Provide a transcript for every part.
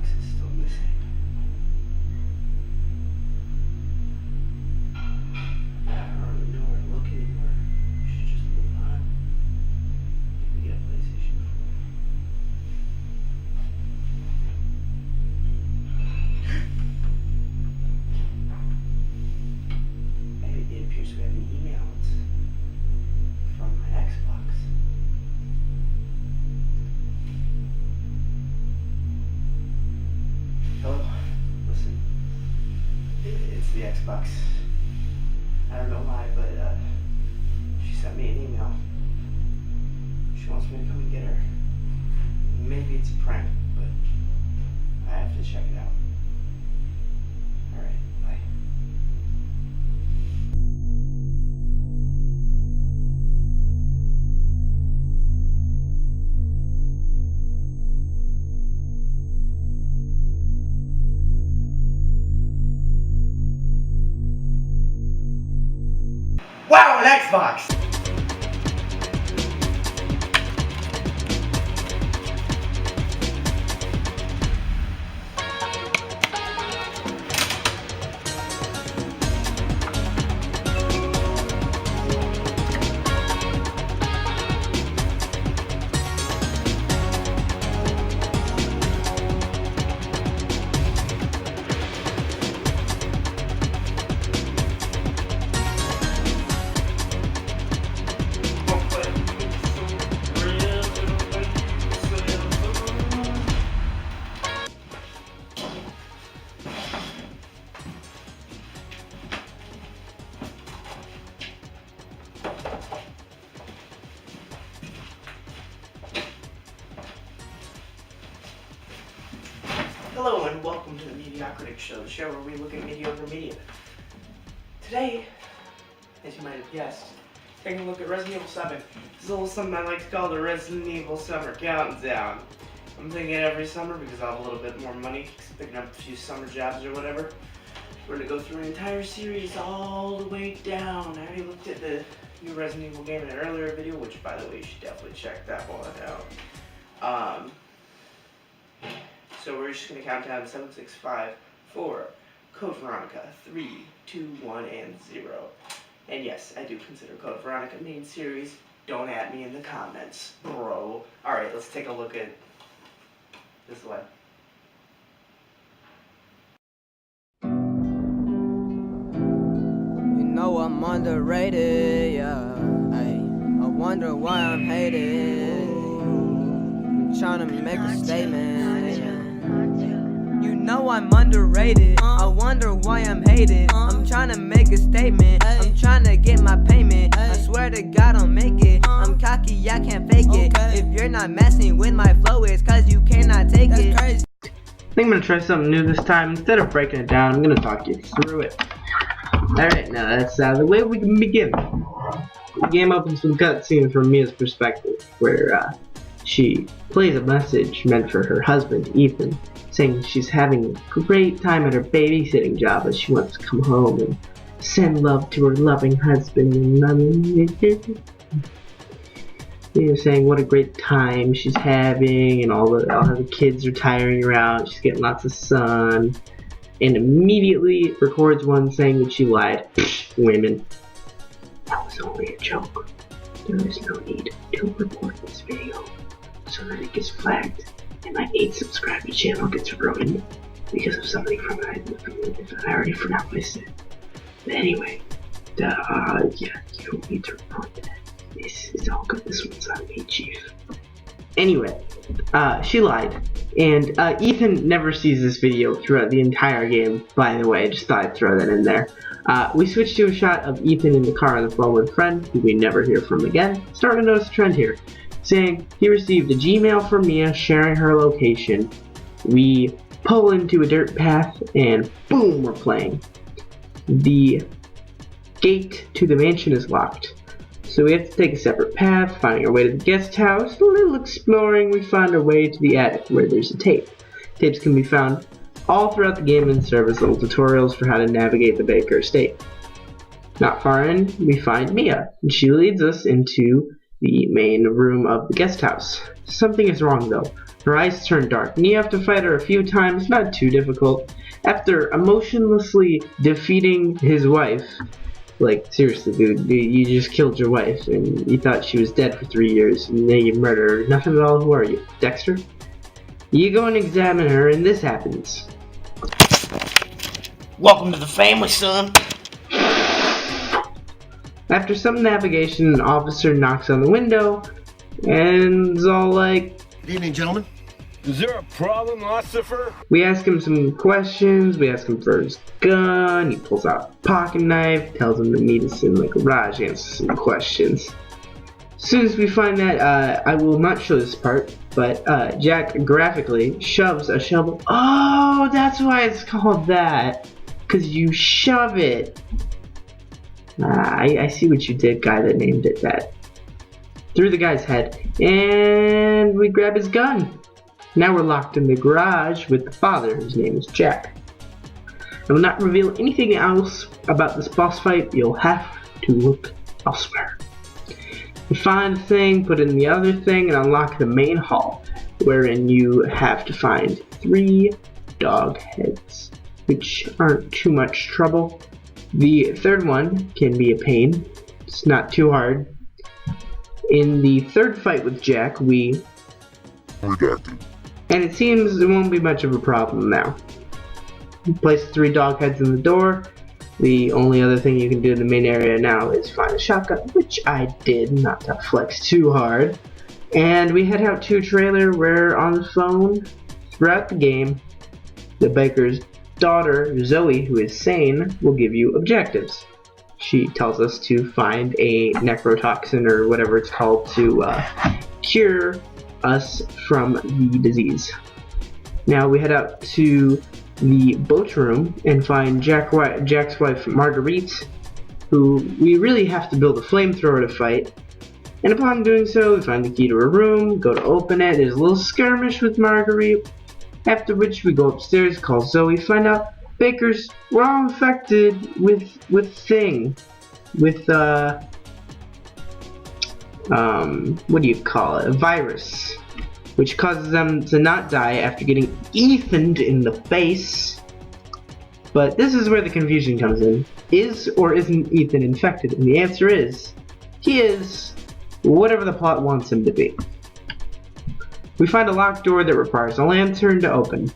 Xbox is still missing. I don't really know where to look anymore. We should just move on. Maybe get a PlayStation 4. Hey, it appears we have an email. It's from my Xbox. Hello? Listen. It's the Xbox. I don't know why, but she sent me an email. She wants me to come and get her. Maybe it's a prank, but I have to check it out. Alright, bye. Wow, an Xbox! Hello and welcome to the Mediacritic show, the show where we look at mediocre media. Today, as you might have guessed, taking a look at Resident Evil 7. This is a little something I like to call the Resident Evil Summer Countdown. I'm thinking every summer because I have a little bit more money, picking up a few summer jobs or whatever. We're going to go through an entire series all the way down. I already looked at the new Resident Evil game in an earlier video, which by the way, you should definitely check that one out. So we're just going to count down 7, 6, 5, 4, Code Veronica, 3, 2, 1, and 0. And yes, I do consider Code Veronica main series. Don't at me in the comments, bro. Alright, let's take a look at this one. You know I'm underrated, yeah. I wonder why I'm hated. I'm trying to make a statement, yeah. You know I'm underrated. I wonder why I'm hated. I'm trying to make a statement. I'm trying to get my payment. I swear to God I'll make it. I'm cocky, I can't fake it. If you're not messing with my flow, it's cause you cannot take it. I think I'm going to try something new this time. Instead of breaking it down, I'm going to talk you through it. Alright, now that's the way we can begin. The game opens with a cutscene from Mia's perspective, where she plays a message meant for her husband, Ethan, saying she's having a great time at her babysitting job, but she wants to come home and send love to her loving husband. Saying what a great time she's having, and all the kids are tiring her out. She's getting lots of sun, and immediately records one saying that she lied. Women. That was only a joke. There is no need to report this video so that it gets flagged and my 8 subscriber channel gets ruined because of something from it. I already forgot what I said. But anyway, yeah, you don't need to report that. It's all good. This one's on me, Chief. Anyway, she lied. And Ethan never sees this video throughout the entire game, by the way. I just thought I'd throw that in there. We switch to a shot of Ethan in the car on the phone with a friend, who we never hear from again. Starting to notice a trend here, saying he received a Gmail from Mia sharing her location. We pull into a dirt path, and boom, we're playing. The gate to the mansion is locked, so we have to take a separate path, finding our way to the guest house. A little exploring, we find our way to the attic, where there's a tape. Tapes can be found all throughout the game and serve as little tutorials for how to navigate the Baker estate. Not far in, we find Mia, and she leads us into the main room of the guest house. Something is wrong though. Her eyes turn dark, and you have to fight her a few times, not too difficult. After emotionlessly defeating his wife, like seriously dude, you just killed your wife, and you thought she was dead for 3 years, and then you murder her. Nothing at all, who are you, Dexter? You go and examine her, and this happens. Welcome to the family, son. After some navigation, an officer knocks on the window, and is all like, Good evening, gentlemen. Is there a problem, Lucifer? we ask him some questions, we ask him for his gun, he pulls out a pocket knife, tells him to meet us in the garage, answers some questions. As soon as we find that, I will not show this part, but Jack graphically shoves a shovel. Oh, that's why it's called that. Because you shove it. I see what you did, guy that named it that. Through the guy's head, and we grab his gun. Now we're locked in the garage with the father, whose name is Jack. I will not reveal anything else about this boss fight. You'll have to look elsewhere. You find the thing, put it in the other thing, and unlock the main hall, wherein you have to find 3 dog heads, which aren't too much trouble. The third one can be a pain. It's not too hard. In the third fight with Jack, we Redacted. and it seems it won't be much of a problem now. You place 3 dog heads in the door. The only other thing you can do in the main area now is find a shotgun, which I did, not to flex too hard. And we head out to a trailer where on the phone, throughout the game, the baker's daughter, Zoe, who is sane, will give you objectives. She tells us to find a necrotoxin or whatever it's called to cure us from the disease. Now we head out to the boat room and find Jack's wife Marguerite, who we really have to build a flamethrower to fight. And upon doing so, we find the key to her room, go to open it, there's a little skirmish with Marguerite, after which we go upstairs, call Zoe, find out Bakers were all infected with what do you call it? A virus, which causes them to not die after getting Ethan'd in the face. But this is where the confusion comes in. Is or isn't Ethan infected? And the answer is, he is whatever the plot wants him to be. We find a locked door that requires a lantern to open,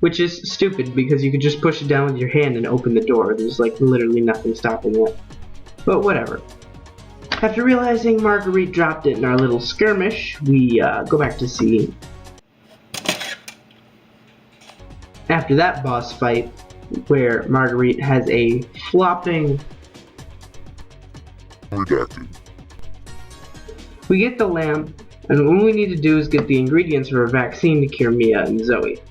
which is stupid because you could just push it down with your hand and open the door. There's like literally nothing stopping that. But whatever. After realizing Marguerite dropped it in our little skirmish, we go back to see. After that boss fight, where Marguerite has a flopping. Redacted. We get the lamp, and what we need to do is get the ingredients for a vaccine to cure Mia and Zoe.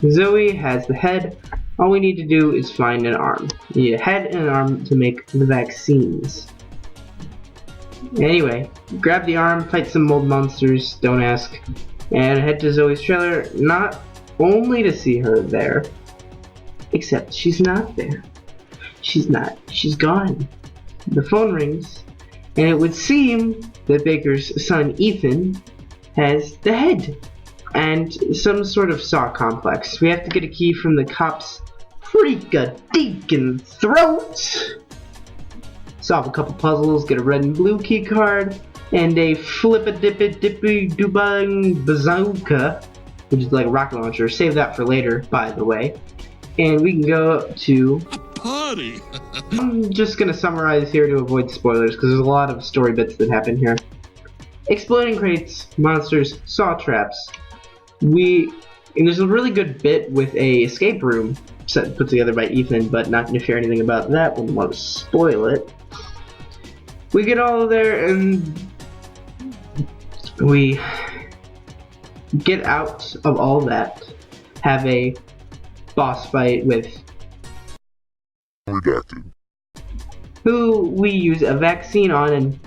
Zoe has the head. All we need to do is find an arm. We need a head and an arm to make the vaccines. Anyway, grab the arm, fight some mold monsters, don't ask, and head to Zoe's trailer, not only to see her there, except she's not there. She's gone. The phone rings, and it would seem that Baker's son Ethan has the head and some sort of saw complex. We have to get a key from the cop's freak-a-deakin' throat, solve a couple puzzles, get a red and blue key card, and a flip-a-dippy-dippy-dubang bazooka, which is like a rocket launcher. Save that for later, by the way. And we can go to party. I'm just gonna summarize here to avoid spoilers because there's a lot of story bits that happen here. Exploding crates, monsters, saw traps. And there's a really good bit with a escape room put together by Ethan, but not gonna share anything about that. Wouldn't want to spoil it. We get all of there and we get out of all that. Have a boss fight with Redacted. who we use a vaccine on. And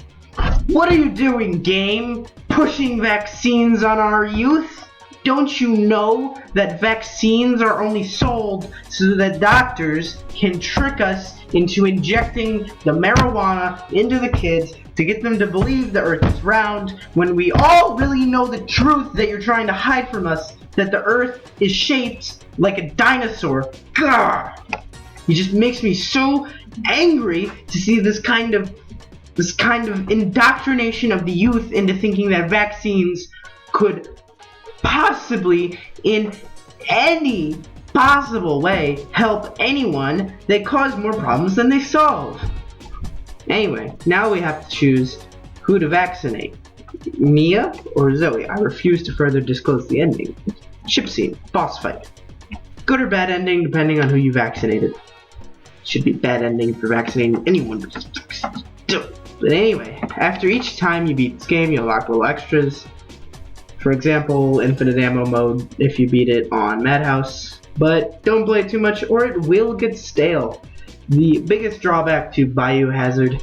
what are you doing, game? Pushing vaccines on our youth? Don't you know that vaccines are only sold so that doctors can trick us into injecting the marijuana into the kids to get them to believe the earth is round, when we all really know the truth that you're trying to hide from us, that the earth is shaped like a dinosaur? Gah! It just makes me so angry to see this kind of indoctrination of the youth into thinking that vaccines could possibly, in any possible way, help anyone. They cause more problems than they solve. Anyway, now we have to choose who to vaccinate. Mia or Zoe? I refuse to further disclose the ending. Ship scene, boss fight. Good or bad ending depending on who you vaccinated. Should be bad ending for vaccinating anyone. But anyway, after each time you beat this game, you'll unlock little extras. For example, infinite ammo mode if you beat it on Madhouse. But don't play it too much or it will get stale. The biggest drawback to Bayu-Hazard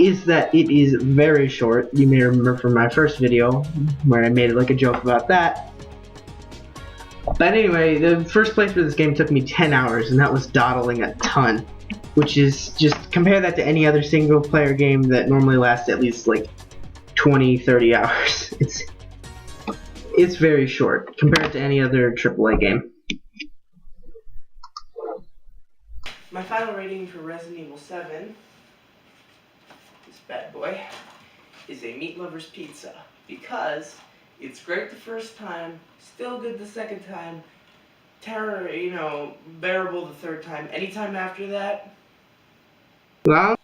is that it is very short. You may remember from my first video where I made like a joke about that. But anyway, the first playthrough of this game took me 10 hours and that was dawdling a ton. Which is, just compare that to any other single player game that normally lasts at least like 20-30 hours. It's very short compared to any other AAA game. My final rating for Resident Evil 7, this bad boy, is a meat lover's pizza. Because it's great the first time, still good the second time, bearable the third time. Anytime after that, well,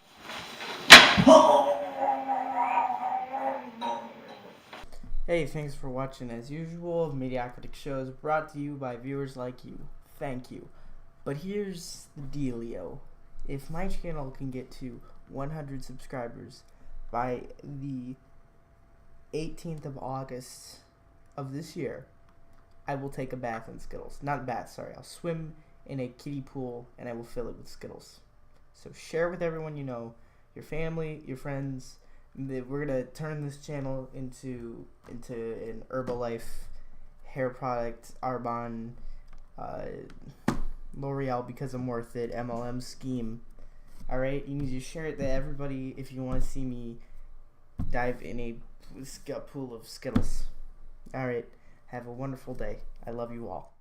Hey, thanks for watching. As usual, Mediacritic shows brought to you by viewers like you. Thank you. But here's the dealio. If my channel can get to 100 subscribers by the 18th of August of this year, I will take a bath in Skittles. Not a bath, sorry. I'll swim in a kiddie pool and I will fill it with Skittles. So share with everyone you know, your family, your friends. We're gonna turn this channel into an Herbalife hair product, Arbonne, L'Oreal because I'm worth it, MLM scheme. Alright, you need to share it to everybody if you want to see me dive in a pool of Skittles. Alright, have a wonderful day. I love you all.